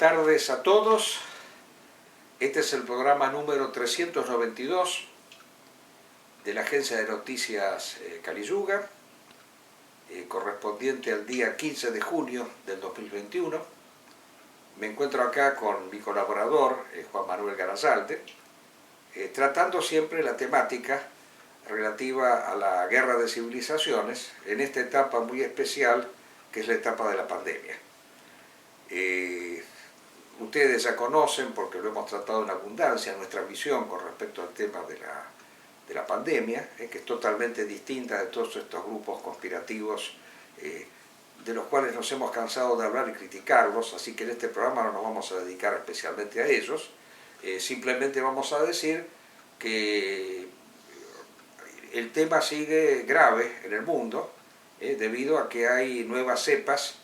tardes a todos. Este es el programa número 392 de la Agencia de Noticias Caliyuga, correspondiente al día 15 de junio del 2021. Me encuentro acá con mi colaborador, Juan Manuel Garazalde, tratando siempre la temática relativa a la guerra de civilizaciones en esta etapa muy especial que es la etapa de la pandemia. Ustedes ya conocen, porque lo hemos tratado en abundancia, nuestra visión con respecto al tema de la pandemia, que es totalmente distinta de todos estos grupos conspirativos de los cuales nos hemos cansado de hablar y criticarlos, así que en este programa no nos vamos a dedicar especialmente a ellos, simplemente vamos a decir que el tema sigue grave en el mundo, debido a que hay nuevas cepas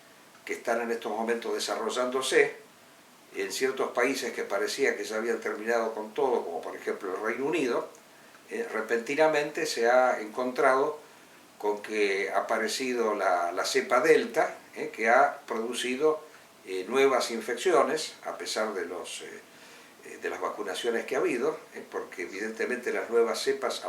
que están en estos momentos desarrollándose en ciertos países que parecía que ya habían terminado con todo, como por ejemplo el Reino Unido. Repentinamente se ha encontrado con que ha aparecido la cepa Delta, que ha producido nuevas infecciones, a pesar de las vacunaciones que ha habido, porque evidentemente las nuevas cepas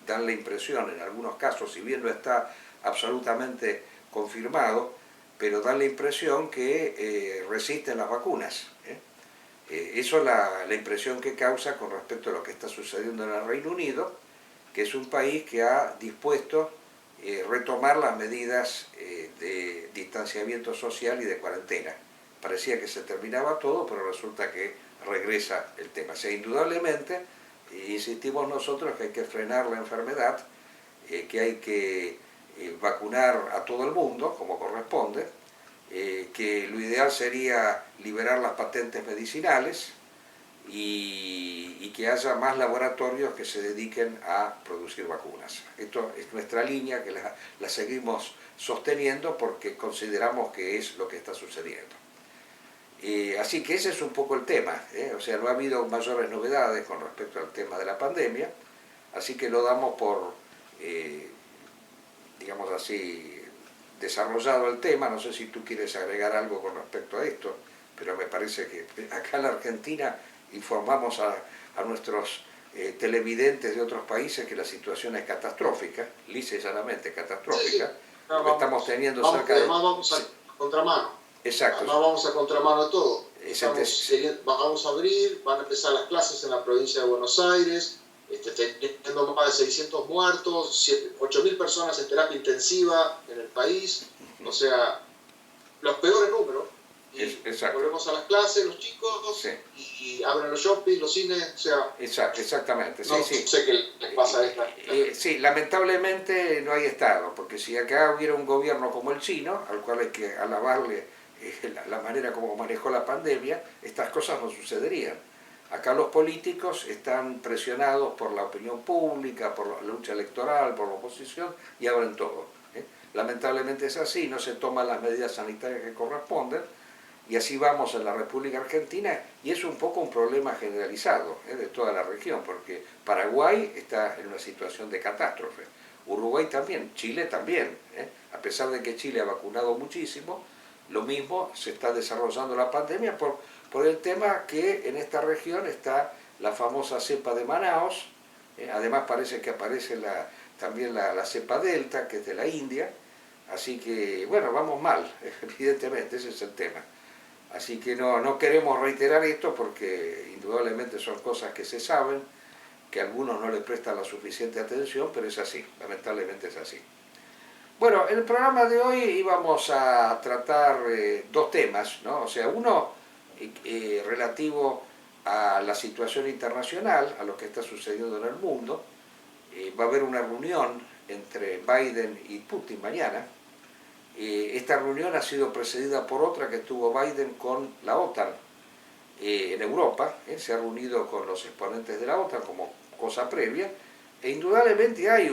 dan la impresión, en algunos casos, si bien no está absolutamente confirmado, pero dan la impresión que resisten las vacunas. Eso es la impresión que causa con respecto a lo que está sucediendo en el Reino Unido, que es un país que ha dispuesto retomar las medidas de distanciamiento social y de cuarentena. Parecía que se terminaba todo, pero resulta que regresa el tema. O sea, indudablemente, insistimos nosotros que hay que frenar la enfermedad, que hay que vacunar a todo el mundo, como corresponde, que lo ideal sería liberar las patentes medicinales y que haya más laboratorios que se dediquen a producir vacunas. Esto es nuestra línea, que la seguimos sosteniendo porque consideramos que es lo que está sucediendo. Así que ese es un poco el tema, o sea, no ha habido mayores novedades con respecto al tema de la pandemia, así que lo damos por, digamos así, desarrollado el tema. No sé si tú quieres agregar algo con respecto a esto, pero me parece que acá en la Argentina informamos a nuestros televidentes de otros países que la situación es catastrófica, lisa y llanamente catastrófica. Sí. No, estamos teniendo cerca de... Además vamos a contramano. Exacto. Además vamos a contramano de todo. Vamos a abrir, van a empezar las clases en la provincia de Buenos Aires, teniendo más de 600 muertos, 8.000 personas en terapia intensiva en el país, o sea, los peores números. Y volvemos a las clases, los chicos, sí. y abren los shopping, los cines, o sea... Exactamente, sí, no sí. sé qué les pasa a esta. Sí, lamentablemente no hay Estado, porque si acá hubiera un gobierno como el chino, al cual hay que alabarle la manera como manejó la pandemia, estas cosas no sucederían. Acá los políticos están presionados por la opinión pública, por la lucha electoral, por la oposición, y abren todo. Lamentablemente es así, no se toman las medidas sanitarias que corresponden, y así vamos en la República Argentina, y es un poco un problema generalizado de toda la región, porque Paraguay está en una situación de catástrofe, Uruguay también, Chile también, a pesar de que Chile ha vacunado muchísimo, lo mismo se está desarrollando la pandemia por el tema que en esta región está la famosa cepa de Manaos, además parece que aparece también la cepa Delta, que es de la India, así que, bueno, vamos mal, evidentemente, ese es el tema. Así que no queremos reiterar esto porque indudablemente son cosas que se saben, que a algunos no les prestan la suficiente atención, pero es así, lamentablemente es así. Bueno, en el programa de hoy íbamos a tratar dos temas, ¿no? O sea, uno relativo a la situación internacional, a lo que está sucediendo en el mundo. Va a haber una reunión entre Biden y Putin mañana. Esta reunión ha sido precedida por otra que tuvo Biden con la OTAN en Europa. Se ha reunido con los exponentes de la OTAN como cosa previa, e indudablemente hay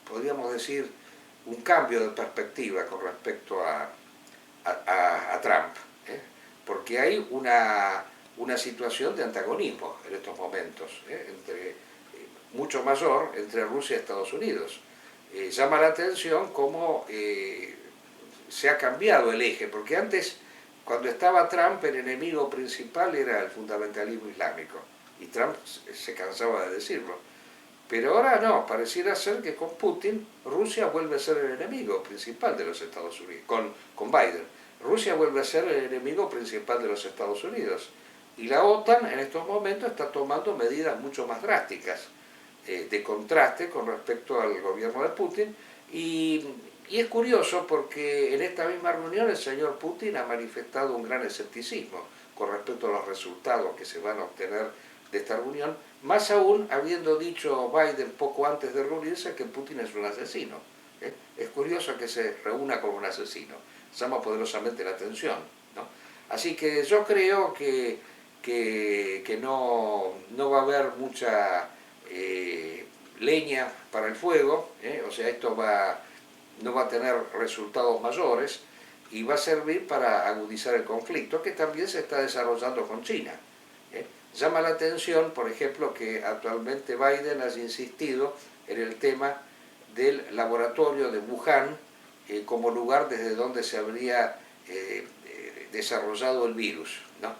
podríamos decir, un cambio de perspectiva con respecto a Trump, porque hay una situación de antagonismo en estos momentos, mucho mayor entre Rusia y Estados Unidos. Llama la atención cómo se ha cambiado el eje, porque antes cuando estaba Trump, el enemigo principal era el fundamentalismo islámico, y Trump se cansaba de decirlo. Pero ahora no, pareciera ser que con Putin Rusia vuelve a ser el enemigo principal de los Estados Unidos, con Biden. Rusia vuelve a ser el enemigo principal de los Estados Unidos. Y la OTAN en estos momentos está tomando medidas mucho más drásticas de contraste con respecto al gobierno de Putin. Y es curioso porque en esta misma reunión el señor Putin ha manifestado un gran escepticismo con respecto a los resultados que se van a obtener de esta reunión, más aún habiendo dicho Biden poco antes de reunirse que Putin es un asesino. Es curioso que se reúna con un asesino, llama poderosamente la atención, ¿no? Así que yo creo que no va a haber mucha leña para el fuego, o sea, esto no va a tener resultados mayores y va a servir para agudizar el conflicto que también se está desarrollando con China. Llama la atención, por ejemplo, que actualmente Biden haya insistido en el tema del laboratorio de Wuhan como lugar desde donde se habría desarrollado el virus, ¿no?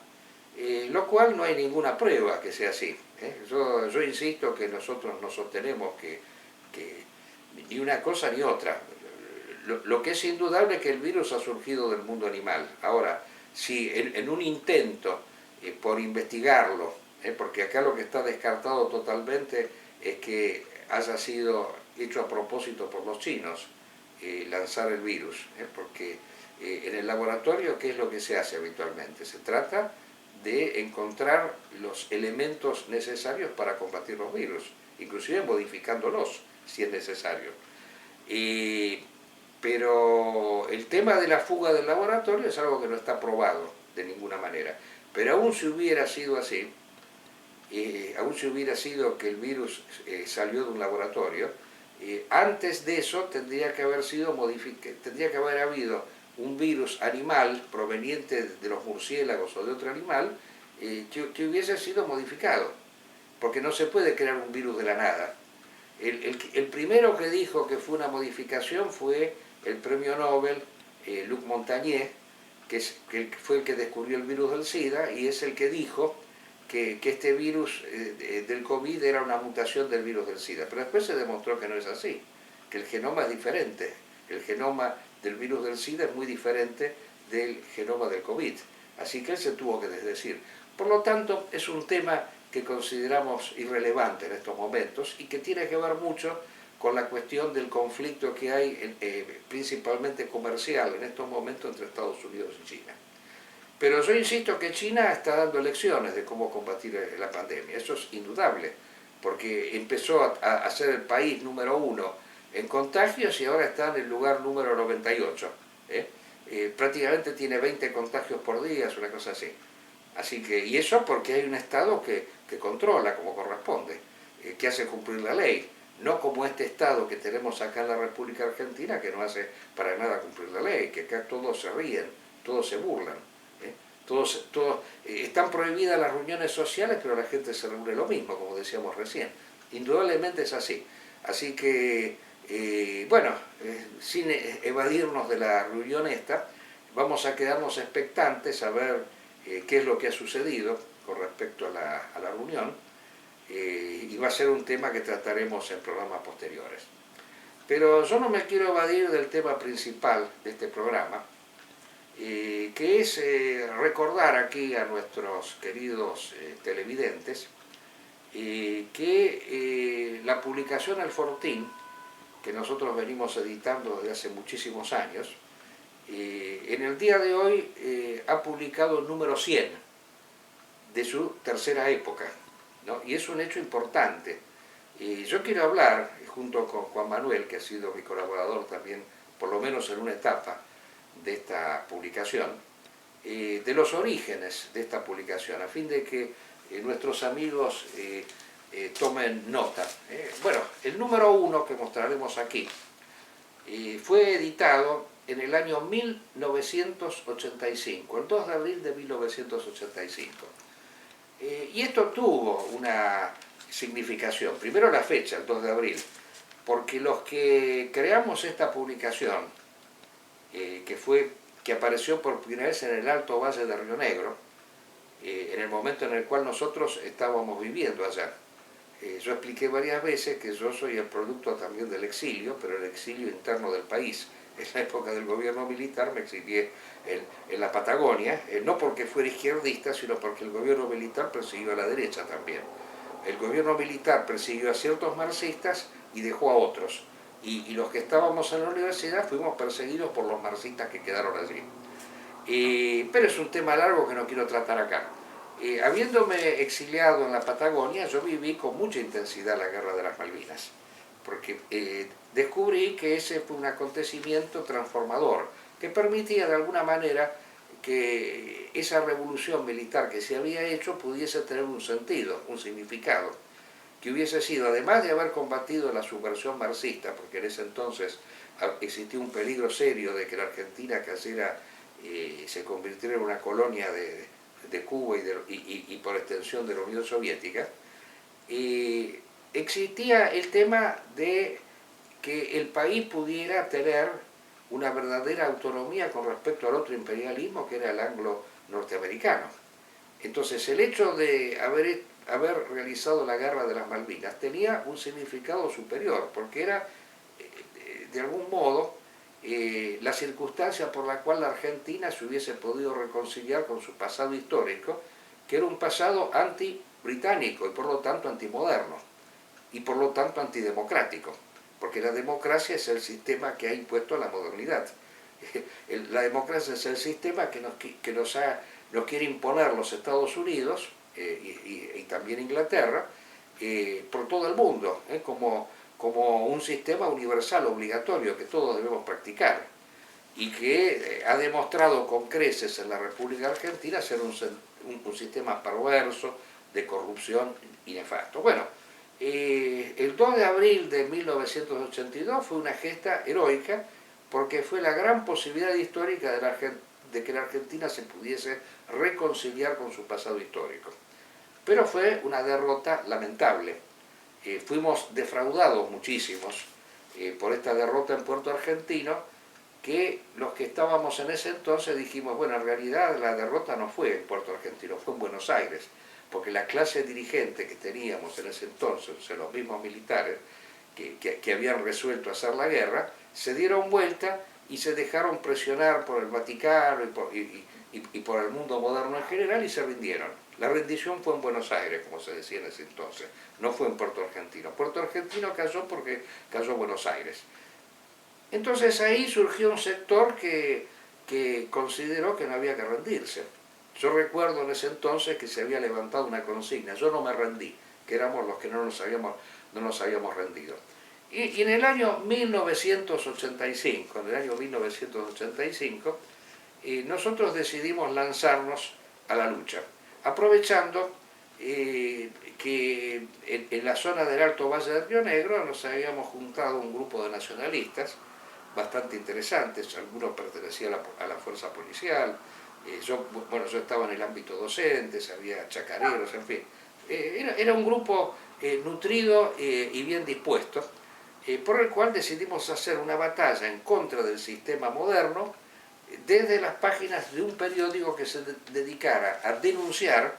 Lo cual no hay ninguna prueba que sea así. Yo insisto que nosotros no sostenemos que ni una cosa ni otra. Lo que es indudable es que el virus ha surgido del mundo animal. Ahora, si en un intento por investigarlo, porque acá lo que está descartado totalmente es que haya sido hecho a propósito por los chinos, lanzar el virus, porque en el laboratorio, ¿qué es lo que se hace habitualmente? Se trata de encontrar los elementos necesarios para combatir los virus, inclusive modificándolos si es necesario. Pero el tema de la fuga del laboratorio es algo que no está probado de ninguna manera. Pero aún si hubiera sido así, aún si hubiera sido que el virus salió de un laboratorio, antes de eso tendría que haber habido un virus animal proveniente de los murciélagos o de otro animal que hubiese sido modificado, porque no se puede crear un virus de la nada. El primero que dijo que fue una modificación fue el premio Nobel Luc Montagnier, que fue el que descubrió el virus del SIDA y es el que dijo que este virus del COVID era una mutación del virus del SIDA. Pero después se demostró que no es así, que el genoma es diferente. El genoma del virus del SIDA es muy diferente del genoma del COVID. Así que él se tuvo que desdecir. Por lo tanto, es un tema que consideramos irrelevante en estos momentos y que tiene que ver mucho con la cuestión del conflicto que hay, principalmente comercial, en estos momentos entre Estados Unidos y China. Pero yo insisto que China está dando lecciones de cómo combatir la pandemia, eso es indudable, porque empezó a ser el país número 1 en contagios y ahora está en el lugar número 98. Prácticamente tiene 20 contagios por día, es una cosa así. Así que, y eso porque hay un Estado que controla como corresponde, que hace cumplir la ley, no como este Estado que tenemos acá en la República Argentina que no hace para nada cumplir la ley, que acá todos se ríen, todos se burlan. Están prohibidas las reuniones sociales, pero la gente se reúne lo mismo, como decíamos recién. Indudablemente es así. Así que, bueno, sin evadirnos de la reunión esta, vamos a quedarnos expectantes a ver qué es lo que ha sucedido con respecto a la reunión, y va a ser un tema que trataremos en programas posteriores. Pero yo no me quiero evadir del tema principal de este programa, que es recordar aquí a nuestros queridos televidentes que la publicación El Fortín, que nosotros venimos editando desde hace muchísimos años, en el día de hoy ha publicado el número 100 de su tercera época, ¿no? Y es un hecho importante. Yo quiero hablar, junto con Juan Manuel, que ha sido mi colaborador también, por lo menos en una etapa de esta publicación, de los orígenes de esta publicación, a fin de que nuestros amigos tomen nota. Bueno, el número 1 que mostraremos aquí fue editado en el año 1985, el 2 de abril de 1985. Y esto tuvo una significación. Primero la fecha, el 2 de abril, porque los que creamos esta publicación, que que apareció por primera vez en el Alto Valle de Río Negro, en el momento en el cual nosotros estábamos viviendo allá. Yo expliqué varias veces que yo soy el producto también del exilio, pero el exilio interno del país. En la época del gobierno militar me exilié en la Patagonia, no porque fuera izquierdista, sino porque el gobierno militar persiguió a la derecha también. El gobierno militar persiguió a ciertos marxistas y dejó a otros. Y los que estábamos en la universidad fuimos perseguidos por los marxistas que quedaron allí. Pero es un tema largo que no quiero tratar acá. Habiéndome exiliado en la Patagonia, yo viví con mucha intensidad la Guerra de las Malvinas, porque descubrí que ese fue un acontecimiento transformador, que permitía de alguna manera que esa revolución militar que se había hecho pudiese tener un sentido, un significado, que hubiese sido, además de haber combatido la subversión marxista, porque en ese entonces existía un peligro serio de que la Argentina cayera, se convirtiera en una colonia de Cuba y por extensión de la Unión Soviética, existía el tema de que el país pudiera tener una verdadera autonomía con respecto al otro imperialismo que era el anglo-norteamericano. Entonces el hecho de haber realizado la Guerra de las Malvinas tenía un significado superior, porque era de algún modo la circunstancia por la cual la Argentina se hubiese podido reconciliar con su pasado histórico, que era un pasado anti-británico y por lo tanto antimoderno, y por lo tanto antidemocrático, porque la democracia es el sistema que ha impuesto la modernidad. La democracia es el sistema que nos quiere imponer los Estados Unidos y también Inglaterra por todo el mundo, como un sistema universal obligatorio que todos debemos practicar y que ha demostrado con creces en la República Argentina ser un sistema perverso, de corrupción y nefasto. Bueno, el 2 de abril de 1982 fue una gesta heroica porque fue la gran posibilidad histórica de que la Argentina se pudiese reconciliar con su pasado histórico. Pero fue una derrota lamentable. Fuimos defraudados muchísimos por esta derrota en Puerto Argentino, que los que estábamos en ese entonces dijimos, bueno, en realidad la derrota no fue en Puerto Argentino, fue en Buenos Aires, porque la clase dirigente que teníamos en ese entonces, o sea, los mismos militares que habían resuelto hacer la guerra, se dieron vuelta y se dejaron presionar por el Vaticano y por el mundo moderno en general y se rindieron. La rendición fue en Buenos Aires, como se decía en ese entonces, no fue en Puerto Argentino. Puerto Argentino cayó porque cayó Buenos Aires. Entonces ahí surgió un sector que consideró que no había que rendirse. Yo recuerdo en ese entonces que se había levantado una consigna, yo no me rendí, que éramos los que no nos habíamos rendido. Y en el año 1985, nosotros decidimos lanzarnos a la lucha, aprovechando que en la zona del Alto Valle de Río Negro nos habíamos juntado un grupo de nacionalistas bastante interesantes, algunos pertenecían a la fuerza policial, yo estaba en el ámbito docente, había chacareros, en fin. Era un grupo nutrido y bien dispuesto, por el cual decidimos hacer una batalla en contra del sistema moderno desde las páginas de un periódico que se dedicara a denunciar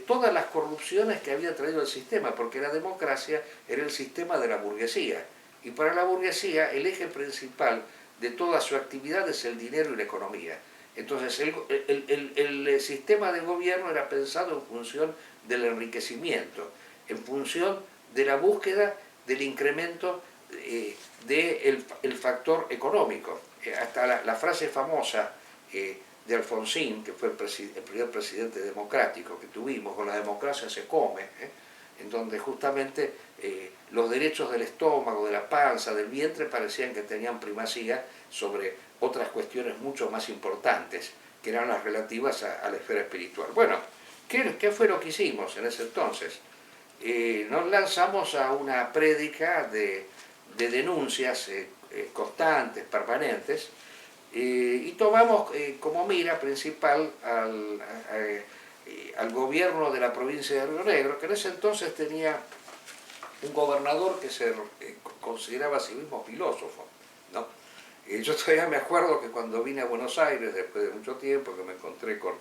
todas las corrupciones que había traído el sistema, porque la democracia era el sistema de la burguesía, y para la burguesía el eje principal de toda su actividad es el dinero y la economía. Entonces el sistema de gobierno era pensado en función del enriquecimiento, en función de la búsqueda del incremento del factor económico. Hasta la frase famosa de Alfonsín, que fue el primer presidente democrático que tuvimos, con la democracia se come, en donde justamente los derechos del estómago, de la panza, del vientre parecían que tenían primacía sobre otras cuestiones mucho más importantes, que eran las relativas a la esfera espiritual. Bueno, ¿qué fue lo que hicimos en ese entonces? Nos lanzamos a una prédica de denuncias constantes, permanentes, y tomamos como mira principal al gobierno de la provincia de Río Negro, que en ese entonces tenía un gobernador que se consideraba a sí mismo filósofo, ¿no? Yo todavía me acuerdo que cuando vine a Buenos Aires, después de mucho tiempo, que me encontré con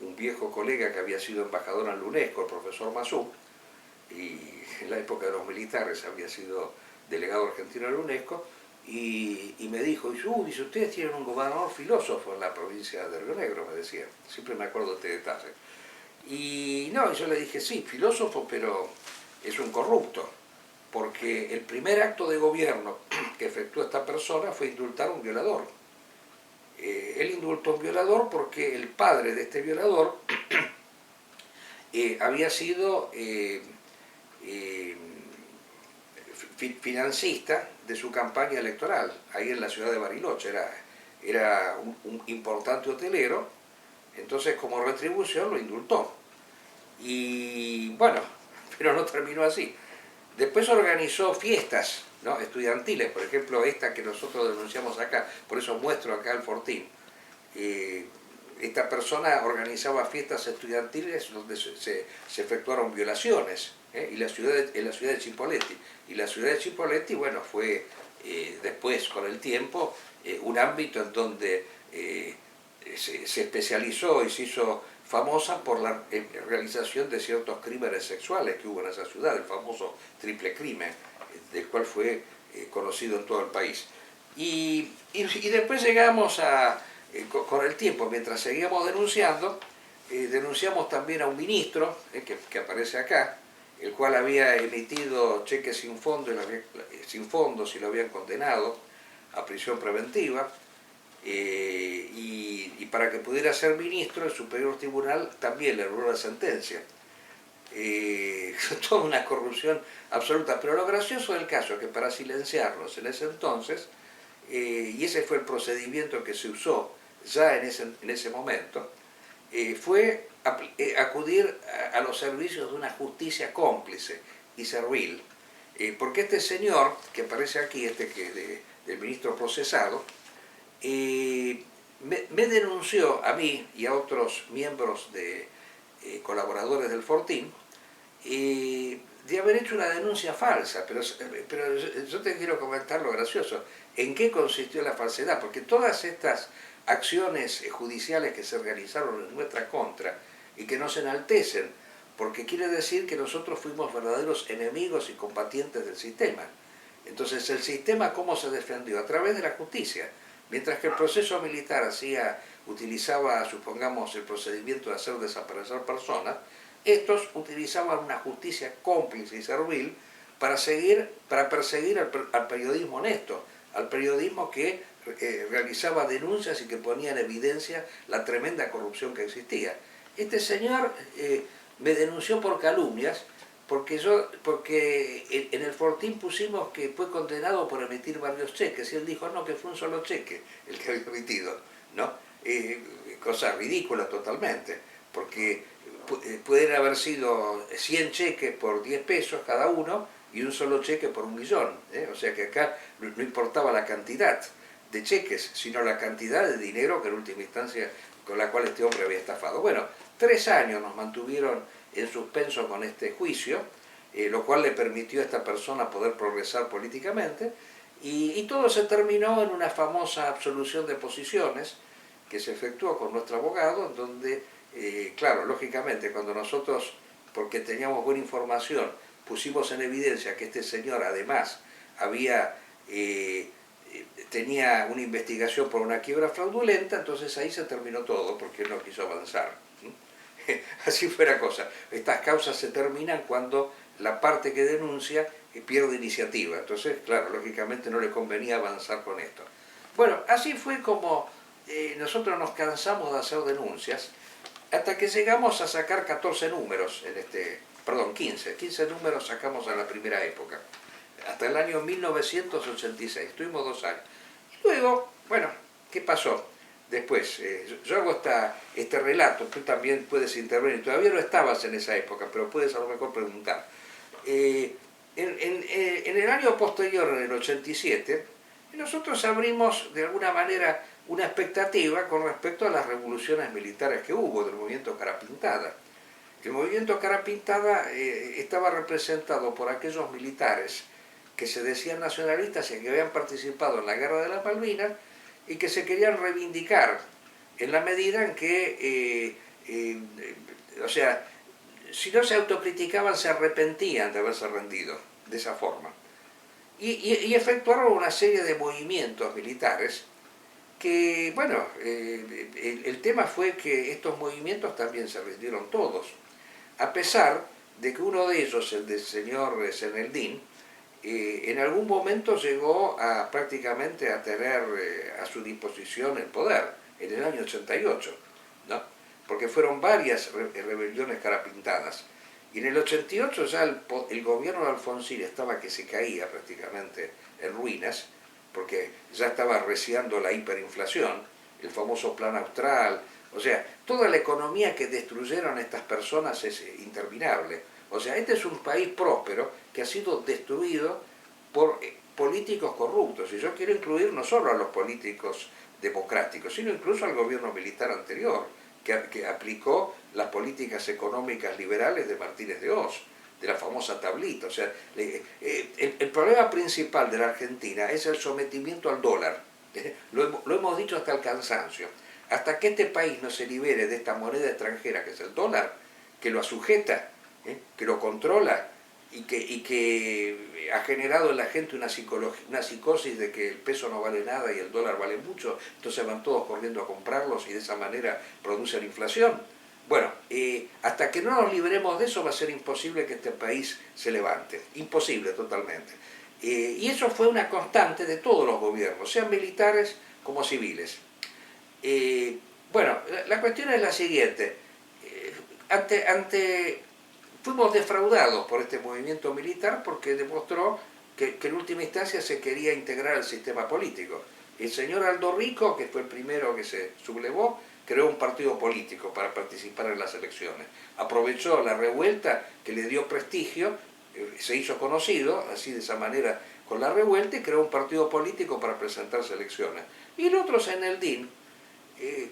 un viejo colega que había sido embajador en la UNESCO, el profesor Mazú, y en la época de los militares había sido delegado argentino en la UNESCO, y me dijo, dice, ustedes tienen un gobernador filósofo en la provincia de Río Negro, me decía, siempre me acuerdo de este detalle. Y no, yo le dije, sí, filósofo, pero es un corrupto, porque el primer acto de gobierno que efectuó esta persona fue indultar a un violador. Él indultó a un violador porque el padre de este violador había sido financista de su campaña electoral, ahí en la ciudad de Bariloche, era un importante hotelero, entonces como retribución lo indultó. Y bueno, pero no terminó así. Después organizó fiestas, ¿no?, estudiantiles, por ejemplo esta que nosotros denunciamos acá, por eso muestro acá el Fortín. Esta persona organizaba fiestas estudiantiles donde se efectuaron violaciones, en la ciudad de Chipoleti. Y la ciudad de Chipoleti, bueno, fue después, con el tiempo, un ámbito en donde se especializó y se hizo famosa por la realización de ciertos crímenes sexuales que hubo en esa ciudad, el famoso triple crimen, del cual fue conocido en todo el país. Y después llegamos a, con el tiempo, mientras seguíamos denunciando, denunciamos también a un ministro, que aparece acá, el cual había emitido cheques sin fondos y lo habían condenado a prisión preventiva. Y para que pudiera ser ministro, el Superior Tribunal también le anuló la sentencia. Toda una corrupción absoluta, pero lo gracioso del caso es que para silenciarlos en ese entonces, y ese fue el procedimiento que se usó ya en ese momento, fue acudir a los servicios de una justicia cómplice y servil, porque este señor que aparece aquí, del ministro procesado, me denunció a mí y a otros miembros colaboradores del Fortín de haber hecho una denuncia falsa, pero yo te quiero comentar lo gracioso, en qué consistió la falsedad, porque todas estas acciones judiciales que se realizaron en nuestra contra y que nos enaltecen, porque quiere decir que nosotros fuimos verdaderos enemigos y combatientes del sistema. Entonces, ¿el sistema cómo se defendió? A través de la justicia. Mientras que el proceso militar utilizaba, supongamos, el procedimiento de hacer desaparecer personas, estos utilizaban una justicia cómplice y servil para perseguir al periodismo honesto, al periodismo que realizaba denuncias y que ponía en evidencia la tremenda corrupción que existía. Este señor me denunció por calumnias, porque en el Fortín pusimos que fue condenado por emitir varios cheques, y él dijo no, que fue un solo cheque el que había emitido, ¿no? Cosa ridícula totalmente, porque pueden haber sido 100 cheques por 10 pesos cada uno y un solo cheque por 1 millón, o sea que acá no importaba la cantidad de cheques, sino la cantidad de dinero que en última instancia con la cual este hombre había estafado. Bueno, 3 años nos mantuvieron en suspenso con este juicio, lo cual le permitió a esta persona poder progresar políticamente, y todo se terminó en una famosa absolución de posiciones que se efectuó con nuestro abogado, en donde, claro, lógicamente, cuando nosotros, porque teníamos buena información, pusimos en evidencia que este señor además tenía una investigación por una quiebra fraudulenta, entonces ahí se terminó todo, porque él no quiso avanzar. Así fue la cosa. Estas causas se terminan cuando la parte que denuncia pierde iniciativa. Entonces, claro, lógicamente no le convenía avanzar con esto. Bueno, así fue como nosotros nos cansamos de hacer denuncias, hasta que llegamos a sacar 14 números, 15 números sacamos en la primera época, hasta el año 1986, tuvimos 2 años. Y luego, bueno, ¿qué pasó? Después, yo hago este relato, tú también puedes intervenir, todavía no estabas en esa época, pero puedes a lo mejor preguntar. En el año posterior, en el 87, nosotros abrimos de alguna manera una expectativa con respecto a las revoluciones militares que hubo del movimiento Cara Pintada. El movimiento Cara Pintada estaba representado por aquellos militares que se decían nacionalistas y que habían participado en la guerra de las Malvinas y que se querían reivindicar en la medida en que, o sea, si no se autocriticaban se arrepentían de haberse rendido de esa forma. Y efectuaron una serie de movimientos militares que, bueno, el tema fue que estos movimientos también se rindieron todos, a pesar de que uno de ellos, el del señor Zeneldin, en algún momento llegó a prácticamente a tener a su disposición el poder, en el año 88, ¿no? Porque fueron varias rebeliones carapintadas. Y en el 88 ya el gobierno de Alfonsín estaba que se caía prácticamente en ruinas, porque ya estaba arreciando la hiperinflación, el famoso Plan Austral, o sea, toda la economía que destruyeron estas personas es interminable. O sea, este es un país próspero que ha sido destruido por políticos corruptos, y yo quiero incluir no solo a los políticos democráticos, sino incluso al gobierno militar anterior, que aplicó las políticas económicas liberales de Martínez de Oz, de la famosa tablita. O sea, el problema principal de la Argentina es el sometimiento al dólar. Lo hemos dicho hasta el cansancio. Hasta que este país no se libere de esta moneda extranjera que es el dólar, que lo sujeta, que lo controla y que ha generado en la gente una psicosis de que el peso no vale nada y el dólar vale mucho, entonces van todos corriendo a comprarlos y de esa manera producen inflación. Bueno, hasta que no nos liberemos de eso va a ser imposible que este país se levante, imposible totalmente. Y eso fue una constante de todos los gobiernos, sean militares como civiles. Bueno, la cuestión es la siguiente. Fuimos defraudados por este movimiento militar porque demostró que en última instancia se quería integrar al sistema político. El señor Aldo Rico, que fue el primero que se sublevó, creó un partido político para participar en las elecciones. Aprovechó la revuelta que le dio prestigio, se hizo conocido, así de esa manera, con la revuelta, y creó un partido político para presentarse a elecciones. Y el otro, Zeneldin,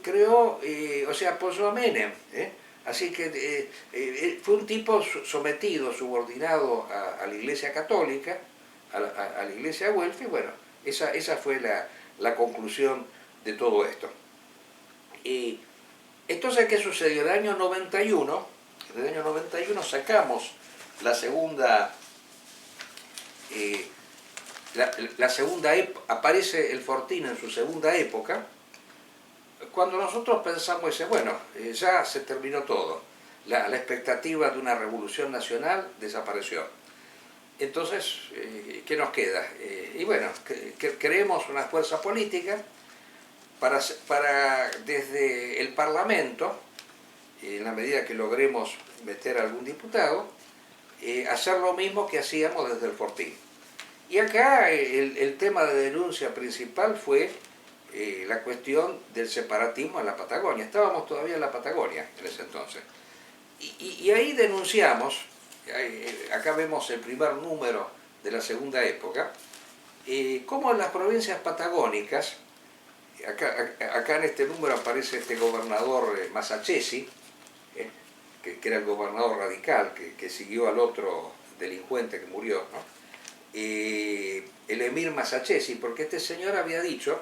creó, o sea, apoyó a Menem, Así que fue un tipo sometido, subordinado a la Iglesia Católica, a la Iglesia Güelfa, y bueno, esa fue la conclusión de todo esto. Entonces, ¿qué sucedió? En el año 91, sacamos la segunda, aparece el Fortín en su segunda época, cuando nosotros pensamos, bueno, ya se terminó todo, la expectativa de una revolución nacional desapareció. Entonces, ¿qué nos queda? Y bueno, creemos una fuerza política para desde el Parlamento, en la medida que logremos meter a algún diputado, hacer lo mismo que hacíamos desde el Fortín. Y acá el tema de denuncia principal fue la cuestión del separatismo en la Patagonia. Estábamos todavía en la Patagonia en ese entonces. Y ahí denunciamos, acá vemos el primer número de la segunda época, cómo en las provincias patagónicas, acá en este número aparece este gobernador Masachesi, que era el gobernador radical, que siguió al otro delincuente que murió, ¿no? El emir Masachesi, porque este señor había dicho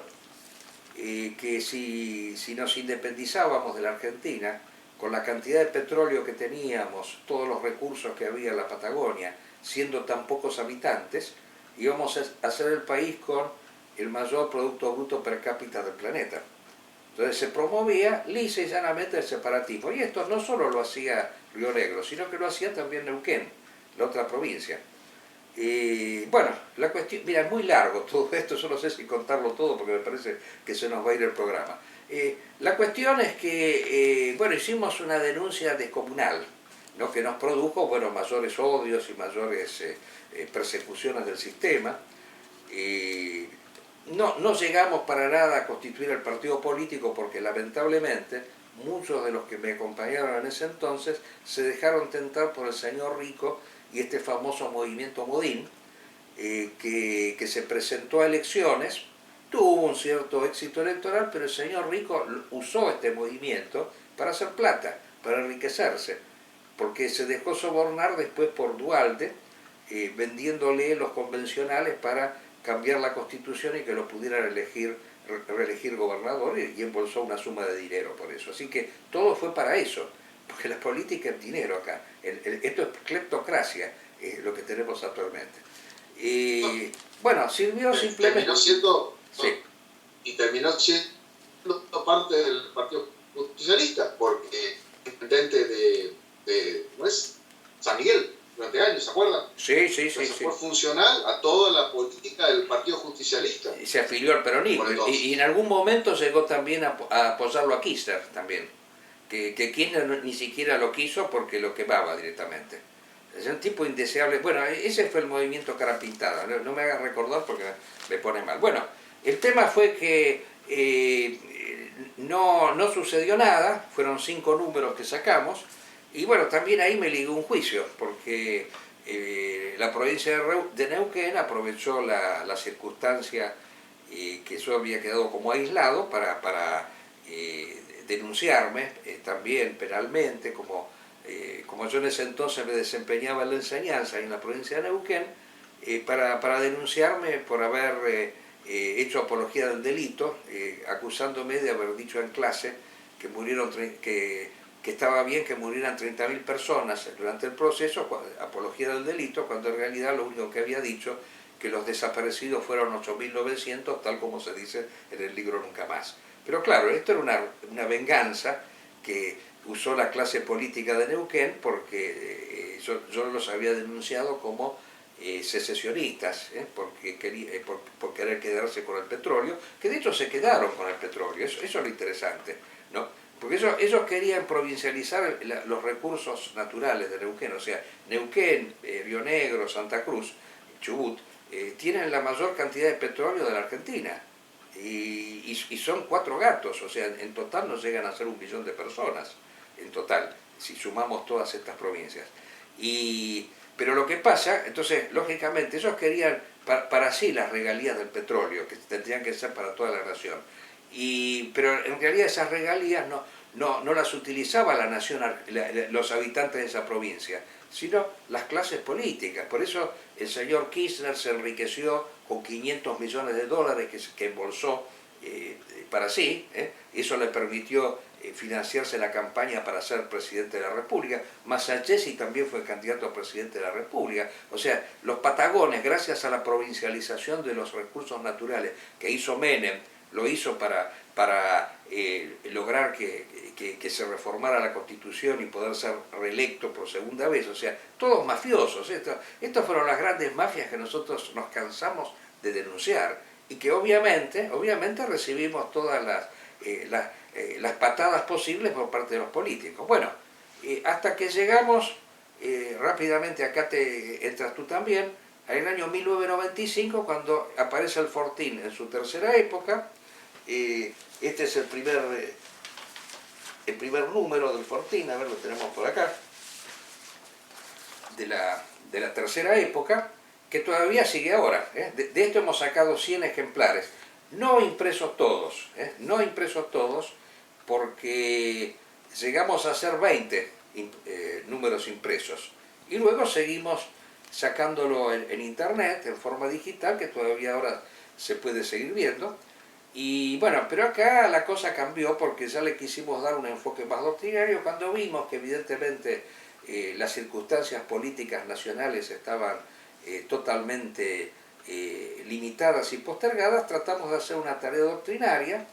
que si nos independizábamos de la Argentina, con la cantidad de petróleo que teníamos, todos los recursos que había en la Patagonia, siendo tan pocos habitantes, íbamos a ser el país con el mayor Producto Bruto per cápita del planeta. Entonces se promovía lisa y llanamente el separatismo, y esto no solo lo hacía Río Negro, sino que lo hacía también Neuquén, la otra provincia. Bueno, la cuestión, mira, es muy largo todo esto, yo no sé si contarlo todo porque me parece que se nos va a ir el programa. La cuestión es que, bueno, hicimos una denuncia descomunal, ¿no? Que nos produjo, bueno, mayores odios y mayores persecuciones del sistema. No llegamos para nada a constituir el partido político porque lamentablemente muchos de los que me acompañaron en ese entonces se dejaron tentar por el señor Rico y este famoso movimiento Modín, que se presentó a elecciones, tuvo un cierto éxito electoral, pero el señor Rico usó este movimiento para hacer plata, para enriquecerse, porque se dejó sobornar después por Duhalde, vendiéndole los convencionales para cambiar la Constitución y que lo pudieran reelegir gobernador, y embolsó una suma de dinero por eso. Así que todo fue para eso, porque la política es dinero acá. Esto es cleptocracia, lo que tenemos actualmente. Bueno, sirvió simplemente... Terminó siendo, sí. Y terminó siendo parte del Partido Justicialista, porque el intendente de ¿no es? San Miguel, durante años, ¿se acuerdan? Sí, sí, sí. Fue funcional a toda la política del Partido Justicialista. Y se afilió al peronismo, y en algún momento llegó también a apoyarlo a Kirchner también, que Kirchner ni siquiera lo quiso porque lo quemaba directamente. Es un tipo indeseable. Bueno, ese fue el movimiento cara pintada, no me hagas recordar porque me pone mal. Bueno, el tema fue que no sucedió nada, fueron 5 números que sacamos, y bueno, también ahí me ligó un juicio, porque la provincia de Neuquén aprovechó la circunstancia que yo había quedado como aislado para denunciarme también penalmente, como yo en ese entonces me desempeñaba en la enseñanza en la provincia de Neuquén, para denunciarme por haber hecho apología del delito, acusándome de haber dicho en clase que murieron que estaba bien que murieran 30.000 personas durante el proceso, apología del delito, cuando en realidad lo único que había dicho que los desaparecidos fueron 8.900, tal como se dice en el libro Nunca Más. Pero claro, esto era una venganza que usó la clase política de Neuquén, porque yo los había denunciado como secesionistas, por querer quedarse con el petróleo, que de hecho se quedaron con el petróleo, eso es lo interesante, ¿no? Porque ellos querían provincializar los recursos naturales de Neuquén, o sea, Neuquén, Río Negro, Santa Cruz, Chubut, tienen la mayor cantidad de petróleo de la Argentina, y son 4 gatos, o sea, en total no llegan a ser 1 millón de personas, en total, si sumamos todas estas provincias. Pero lo que pasa, entonces, lógicamente, ellos querían para sí las regalías del petróleo, que tendrían que ser para toda la nación. Pero en realidad esas regalías no las utilizaba la nación, los habitantes de esa provincia, sino las clases políticas. Por eso el señor Kirchner se enriqueció con 500 millones de dólares que embolsó para sí. Eso le permitió financiarse la campaña para ser presidente de la República. Masachesi también fue candidato a presidente de la República. O sea, los patagones, gracias a la provincialización de los recursos naturales que hizo Menem, lo hizo para lograr que se reformara la Constitución y poder ser reelecto por segunda vez. O sea, todos mafiosos. Estas fueron las grandes mafias que nosotros nos cansamos de denunciar, y que obviamente recibimos todas las patadas posibles por parte de los políticos. Bueno, hasta que llegamos, rápidamente acá entras tú también, en el año 1995, cuando aparece el Fortín en su tercera época. Este es el primer número del Fortín, a ver, lo tenemos por acá, de la tercera época, que todavía sigue ahora. De esto hemos sacado 100 ejemplares, no impresos todos, porque llegamos a hacer 20 números impresos, y luego seguimos sacándolo en internet, en forma digital, que todavía ahora se puede seguir viendo. Y bueno, pero acá la cosa cambió, porque ya le quisimos dar un enfoque más doctrinario cuando vimos que evidentemente las circunstancias políticas nacionales estaban totalmente limitadas y postergadas. Tratamos de hacer una tarea doctrinaria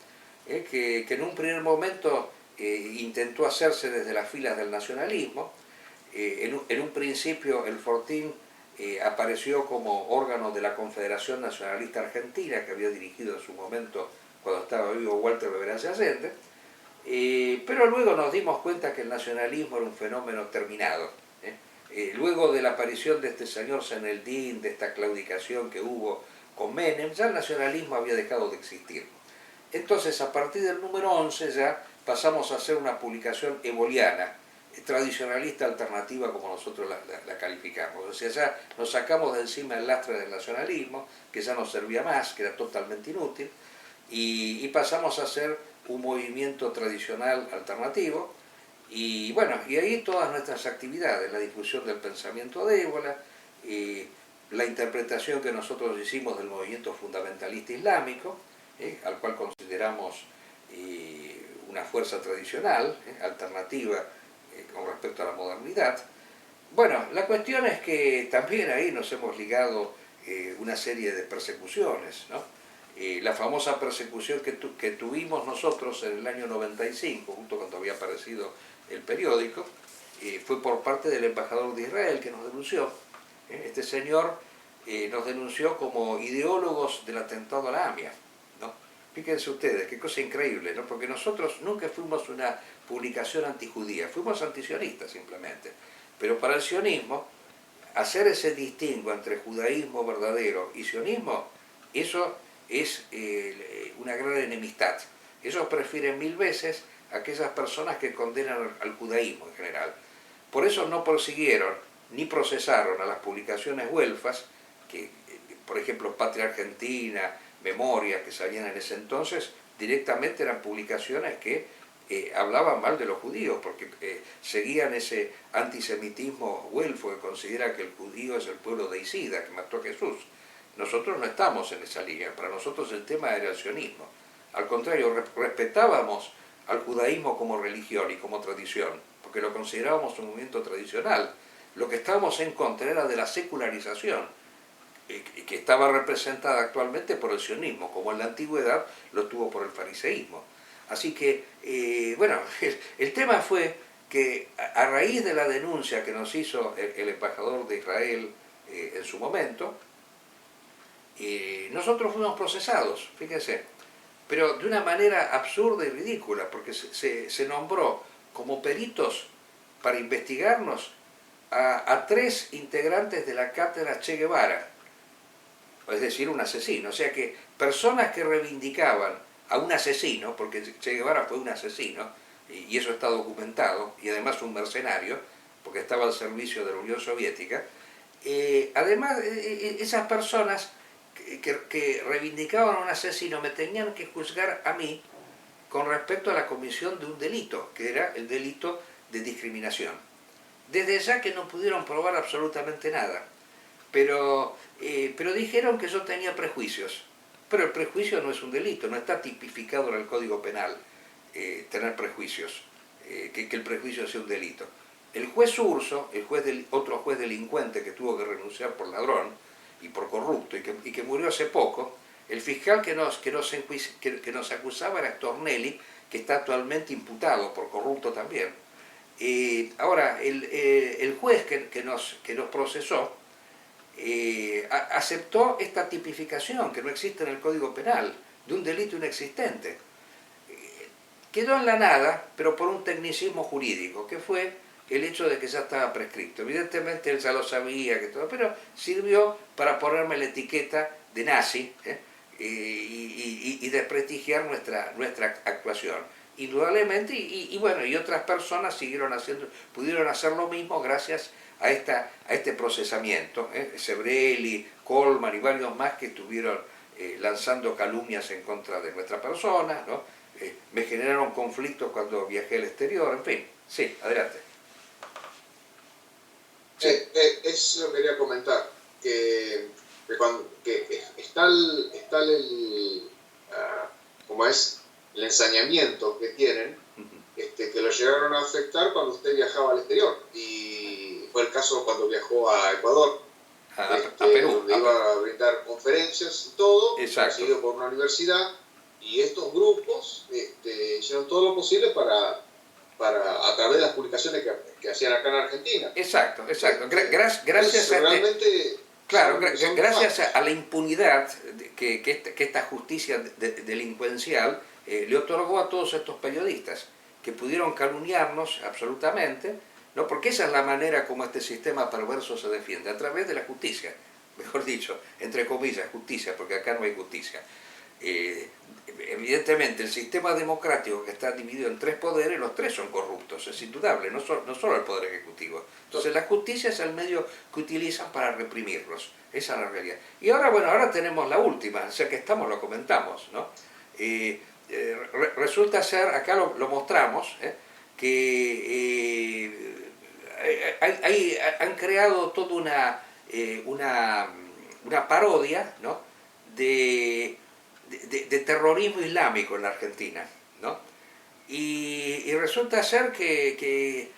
que en un primer momento intentó hacerse desde las filas del nacionalismo. En un principio el Fortín apareció como órgano de la Confederación Nacionalista Argentina, que había dirigido en su momento cuando estaba vivo Walter Beberace Allende, pero luego nos dimos cuenta que el nacionalismo era un fenómeno terminado. Luego de la aparición de este señor Zeneldín, de esta claudicación que hubo con Menem, ya el nacionalismo había dejado de existir. Entonces, a partir del número 11 ya pasamos a hacer una publicación eboliana, tradicionalista alternativa, como nosotros la calificamos. O sea, ya nos sacamos de encima el lastre del nacionalismo, que ya no servía más, que era totalmente inútil, y pasamos a hacer un movimiento tradicional alternativo. Y bueno, y ahí todas nuestras actividades, la difusión del pensamiento de Ébola, la interpretación que nosotros hicimos del movimiento fundamentalista islámico, al cual consideramos una fuerza tradicional, alternativa con respecto a la modernidad. Bueno, la cuestión es que también ahí nos hemos ligado una serie de persecuciones, ¿no? La famosa persecución que tuvimos nosotros en el año 95, justo cuando había aparecido el periódico, fue por parte del embajador de Israel que nos denunció. Este señor nos denunció como ideólogos del atentado a la AMIA, ¿no? Fíjense ustedes, qué cosa increíble, ¿no? Porque nosotros nunca fuimos una publicación antijudía, fuimos antisionistas simplemente. Pero para el sionismo, hacer ese distingo entre judaísmo verdadero y sionismo, eso es una gran enemistad. Ellos prefieren 1000 veces a aquellas personas que condenan al judaísmo en general. Por eso no persiguieron ni procesaron a las publicaciones güelfas, que por ejemplo Patria Argentina, Memoria, que salían en ese entonces, directamente eran publicaciones que hablaban mal de los judíos, porque seguían ese antisemitismo güelfo que considera que el judío es el pueblo deicida, que mató a Jesús. Nosotros no estamos en esa línea, para nosotros el tema era el sionismo. Al contrario, respetábamos al judaísmo como religión y como tradición, porque lo considerábamos un movimiento tradicional. Lo que estábamos en contra era de la secularización, que estaba representada actualmente por el sionismo, como en la antigüedad lo tuvo por el fariseísmo. Así que, bueno, el tema fue que a raíz de la denuncia que nos hizo el embajador de Israel en su momento, nosotros fuimos procesados, fíjense, pero de una manera absurda y ridícula, porque se nombró como peritos para investigarnos a 3 integrantes de la cátedra Che Guevara, es decir, un asesino. O sea que personas que reivindicaban a un asesino, porque Che Guevara fue un asesino, y eso está documentado, y además un mercenario, porque estaba al servicio de la Unión Soviética, además esas personas que reivindicaban a un asesino me tenían que juzgar a mí con respecto a la comisión de un delito, que era el delito de discriminación. Desde ya que no pudieron probar absolutamente nada, pero dijeron que yo tenía prejuicios. Pero el prejuicio no es un delito, no está tipificado en el Código Penal tener prejuicios, que el prejuicio sea un delito. El juez Urso, otro juez delincuente que tuvo que renunciar por ladrón y por corrupto y que murió hace poco, el fiscal que nos acusaba era Stornelli, que está actualmente imputado por corrupto también. Ahora, el juez que nos procesó aceptó esta tipificación que no existe en el Código Penal, de un delito inexistente. Quedó en la nada, pero por un tecnicismo jurídico, que fue el hecho de que ya estaba prescrito. Evidentemente él ya lo sabía, pero sirvió para ponerme la etiqueta de nazi y desprestigiar nuestra actuación. Indudablemente, y bueno, y otras personas pudieron hacer lo mismo gracias a este procesamiento. Sebrelli, Colman y varios más que estuvieron lanzando calumnias en contra de nuestra persona, ¿no? Me generaron conflictos cuando viajé al exterior, en fin. Sí, adelante. Sí. Eso quería comentar, que está como es el ensañamiento que tienen, que lo llegaron a afectar cuando usted viajaba al exterior, y fue el caso cuando viajó a Ecuador, a Perú, donde iba a brindar conferencias y todo, seguido por una universidad, y estos grupos hicieron todo lo posible para a través de las publicaciones que hacían acá en Argentina. Exacto. Gracias a la impunidad que esta justicia delincuencial le otorgó a todos estos periodistas, que pudieron calumniarnos absolutamente, ¿no? Porque esa es la manera como este sistema perverso se defiende, a través de la justicia, mejor dicho, entre comillas, justicia, porque acá no hay justicia. Evidentemente el sistema democrático, que está dividido en 3 poderes, los 3 son corruptos, es indudable, no solo el poder ejecutivo. Entonces la justicia es el medio que utilizan para reprimirlos, esa es la realidad. Y ahora, bueno, ahora tenemos la última, o sea que lo comentamos, ¿no? Resulta ser, acá lo mostramos, que han creado toda una parodia, ¿no?, de terrorismo islámico en la Argentina, ¿no? Y resulta ser que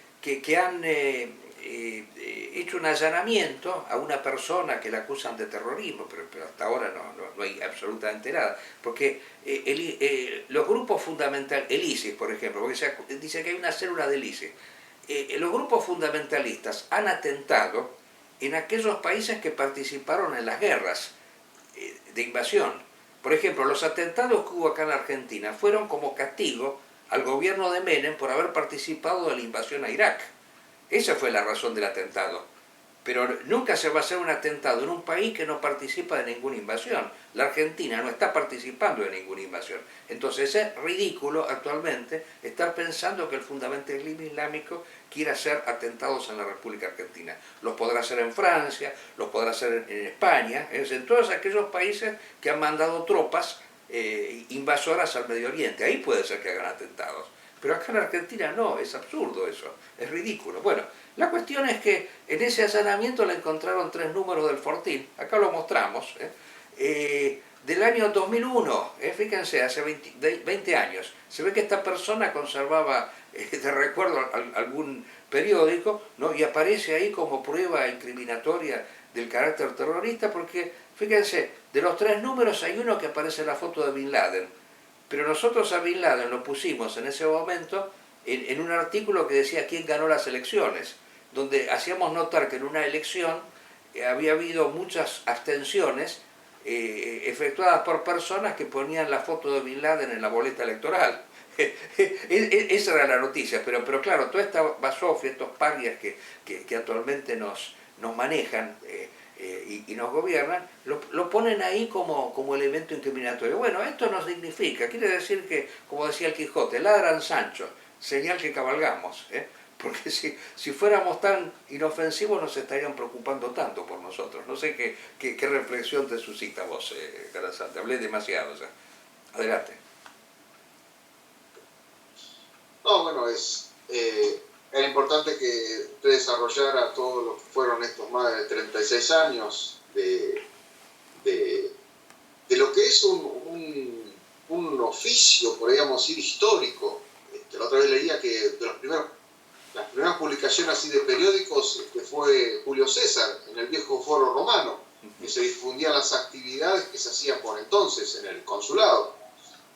han hecho un allanamiento a una persona que la acusan de terrorismo, pero hasta ahora no hay absolutamente nada, porque los grupos fundamentales, el ISIS por ejemplo, porque se dice que hay una célula del ISIS, los grupos fundamentalistas han atentado en aquellos países que participaron en las guerras de invasión. Por ejemplo, los atentados que hubo acá en la Argentina fueron como castigo al gobierno de Menem por haber participado de la invasión a Irak. Esa fue la razón del atentado. Pero nunca se va a hacer un atentado en un país que no participa de ninguna invasión. La Argentina no está participando de ninguna invasión. Entonces es ridículo actualmente estar pensando que el fundamentalismo islámico quiere hacer atentados en la República Argentina. Los podrá hacer en Francia, los podrá hacer en España, en todos aquellos países que han mandado tropas invasoras al Medio Oriente. Ahí puede ser que hagan atentados. Pero acá en Argentina no, es absurdo eso, es ridículo. Bueno, la cuestión es que en ese allanamiento le encontraron 3 números del Fortín, acá lo mostramos, del año 2001, fíjense, hace 20 años. Se ve que esta persona conservaba de recuerdo algún periódico, ¿no?, y aparece ahí como prueba incriminatoria del carácter terrorista, porque fíjense, de los 3 números hay uno que aparece en la foto de Bin Laden. Pero nosotros a Bin Laden lo pusimos en ese momento en un artículo que decía quién ganó las elecciones, donde hacíamos notar que en una elección había habido muchas abstenciones efectuadas por personas que ponían la foto de Bin Laden en la boleta electoral. Esa era la noticia, pero claro, toda esta basofia, estos parias que actualmente nos manejan y nos gobiernan, lo ponen ahí como elemento incriminatorio. Bueno, esto no significa, quiere decir que, como decía el Quijote, ladran Sancho, señal que cabalgamos, porque si fuéramos tan inofensivos no se estarían preocupando tanto por nosotros. No sé qué reflexión te suscita vos, Carazante. Hablé demasiado ya. Adelante. No, bueno, era importante que usted desarrollara todo lo que fueron estos más de 36 años de lo que es un oficio, podríamos decir, histórico. La otra vez leía que de las primeras publicaciones así de periódicos fue Julio César, en el viejo Foro Romano, que se difundían las actividades que se hacían por entonces en el consulado.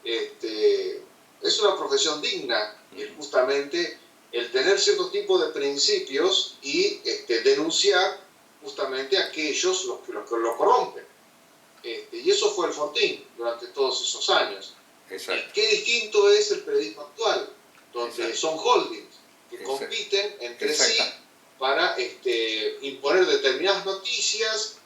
Es una profesión digna, justamente el tener cierto tipo de principios y denunciar justamente a aquellos los que lo corrompen. Y eso fue el Fortín durante todos esos años. Qué distinto es el periodismo actual, donde son holdings que compiten entre sí para imponer determinadas noticias,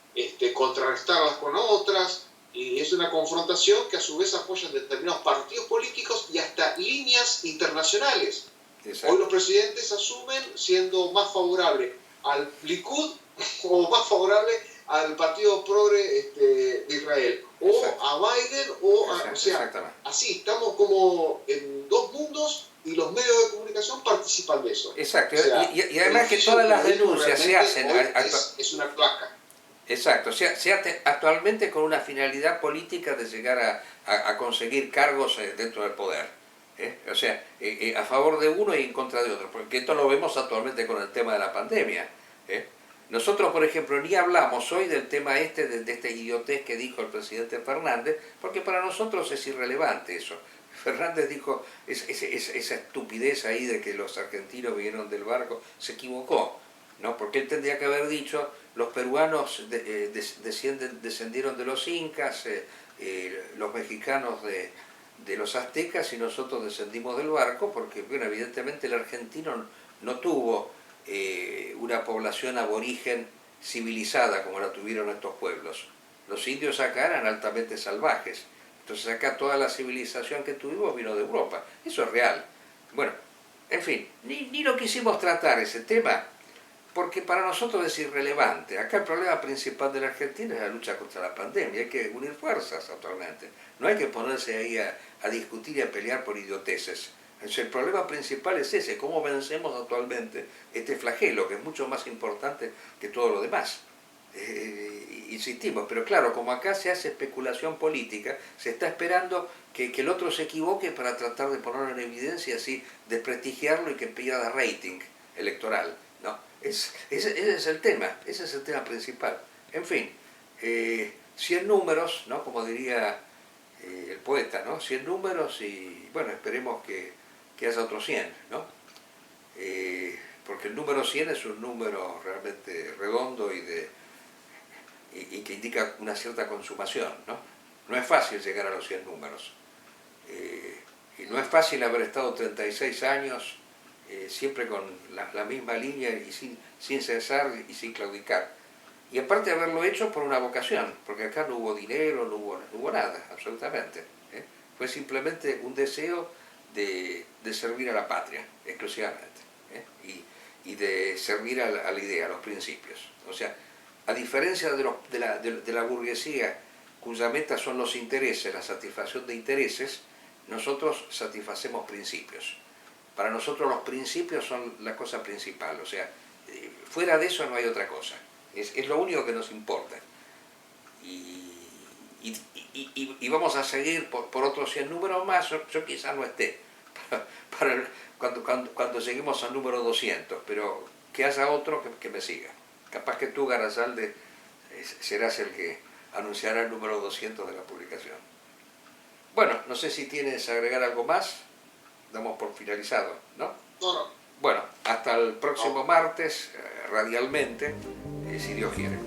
contrarrestarlas con otras, y es una confrontación que a su vez apoyan determinados partidos políticos y hasta líneas internacionales. Hoy los presidentes asumen siendo más favorable al Likud o más favorable al Partido Progre de Israel, o a Biden, o sea, así estamos como en dos mundos y los medios de comunicación participan de eso. Exacto, o sea, y además que todas las denuncias se hacen... Es una placa. Exacto, se hace actualmente con una finalidad política de llegar a conseguir cargos dentro del poder. O sea, a favor de uno y en contra de otro, porque esto lo vemos actualmente con el tema de la pandemia. Nosotros, por ejemplo, ni hablamos hoy del tema de esta idiotez que dijo el presidente Fernández, porque para nosotros es irrelevante eso. Fernández dijo esa estupidez ahí de que los argentinos vinieron del barco, se equivocó, ¿no? Porque él tendría que haber dicho, los peruanos descendieron de los incas, los mexicanos de los aztecas y nosotros descendimos del barco, porque bueno, evidentemente el argentino no tuvo una población aborigen civilizada como la tuvieron estos pueblos. Los indios acá eran altamente salvajes, entonces acá toda la civilización que tuvimos vino de Europa, eso es real. Bueno, en fin, ni lo quisimos tratar ese tema, porque para nosotros es irrelevante. Acá el problema principal de la Argentina es la lucha contra la pandemia, hay que unir fuerzas actualmente, no hay que ponerse ahí a discutir y a pelear por idioteces. El problema principal es ese, cómo vencemos actualmente este flagelo, que es mucho más importante que todo lo demás. insistimos, pero claro, como acá se hace especulación política, se está esperando que el otro se equivoque para tratar de ponerlo en evidencia, así desprestigiarlo y que pierda rating electoral, ¿no? Ese es el tema, ese es el tema principal. En fin, 100 números, ¿no? Como diría el poeta, ¿no? 100 números y, bueno, esperemos que haya otros 100, ¿no? Porque el número 100 es un número realmente redondo y que indica una cierta consumación, ¿no? No es fácil llegar a los 100 números. Y no es fácil haber estado 36 años siempre con la misma línea y sin cesar y sin claudicar. Y aparte de haberlo hecho por una vocación, porque acá no hubo dinero, no hubo nada, absolutamente. Fue simplemente un deseo de servir a la patria, exclusivamente. Y de servir a la idea, a los principios. O sea, a diferencia de la burguesía, cuya meta son los intereses, la satisfacción de intereses, nosotros satisfacemos principios. Para nosotros los principios son la cosa principal, o sea, fuera de eso no hay otra cosa. Es lo único que nos importa. Y vamos a seguir por otros 100 números más. Yo quizás no esté cuando lleguemos al número 200, pero que haya otro que me siga. Capaz que tú, Garazalde, serás el que anunciará el número 200 de la publicación. Bueno, no sé si tienes agregar algo más. Damos por finalizado, ¿no? No. Bueno, hasta el próximo martes, radialmente, si Dios quiere.